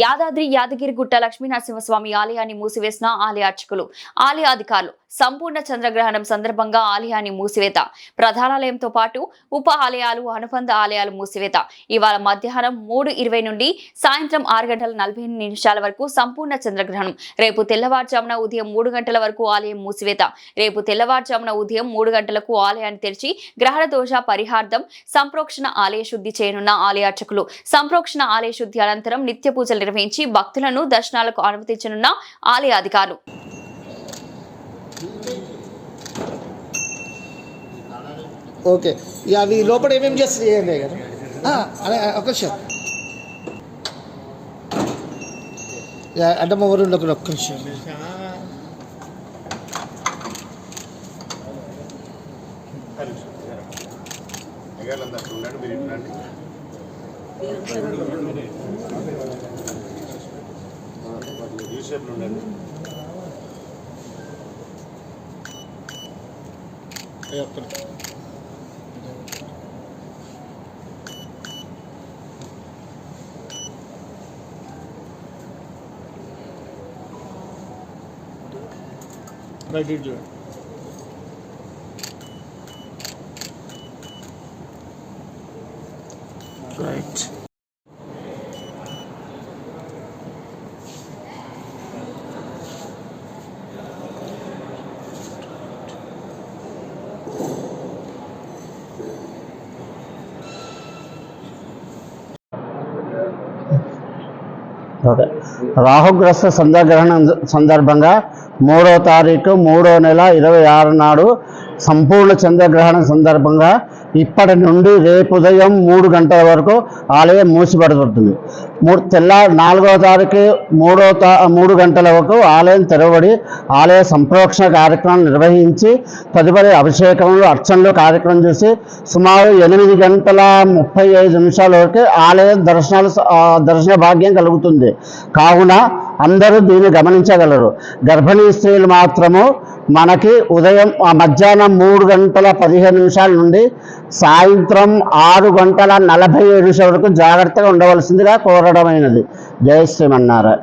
యాదాద్రి యాదగిరిగుట్ట లక్ష్మీనరసింహస్వామి ఆలయాన్ని మూసివేసిన ఆలయ అర్చకులు, ఆలయ అధికారులు. సంపూర్ణ చంద్రగ్రహణం సందర్భంగా ఆలయాన్ని మూసివేత. ప్రధానాలయంతో పాటు ఉప ఆలయాలు, అనుబంధ ఆలయాలు మూసివేత. ఇవాళ మధ్యాహ్నం 3:20 నుండి సాయంత్రం 6:48 వరకు సంపూర్ణ చంద్రగ్రహణం. రేపు తెల్లవారుజామున ఉదయం 3 గంటల వరకు ఆలయం మూసివేత. రేపు తెల్లవారుజామున ఉదయం 3 గంటలకు ఆలయాన్ని తెరిచి గ్రహణ దోష పరిహార్థం సంప్రోక్షణ ఆలయ శుద్ధి చేయనున్న ఆలయ అర్చకులు. సంప్రోక్షణ ఆలయ శుద్ధి అనంతరం నిత్య పూజలు నిర్వహించి భక్తులను దర్శనాలకు అనుమతించనున్న ఆలయ అధికారులు. ఓకే, అవి లోపల ఏమేమి చేస్తుంది కదా ఒక నిమిషం అంటే మా ఊరిలో ఒక్క నిమిషం. Right. రాహుగ్రస్త చంద్రగ్రహణం సందర్భంగా 3వ తారీఖు 3వ నెల 26 నాడు సంపూర్ణ చంద్రగ్రహణం సందర్భంగా ఇప్పటి నుండి రేపు ఉదయం 3 గంటల వరకు ఆలయం మూసిపడుతుంది. 4వ తారీఖు 3 గంటల వరకు ఆలయం తెరవబడి ఆలయ సంప్రోక్షణ కార్యక్రమం నిర్వహించి తదుపరి అభిషేకములు, అర్చనలు కార్యక్రమం చేసి సుమారు 8:35 వరకు ఆలయం దర్శన భాగ్యం కలుగుతుంది. కావున అందరూ దీన్ని గమనించగలరు. గర్భిణీ స్త్రీలు మాత్రము మనకి ఉదయం మధ్యాహ్నం 3:15 నుండి సాయంత్రం 6:47 వరకు జాగ్రత్తగా ఉండవలసిందిగా కోరడమైనది. జై శ్రీమన్నారాయణ.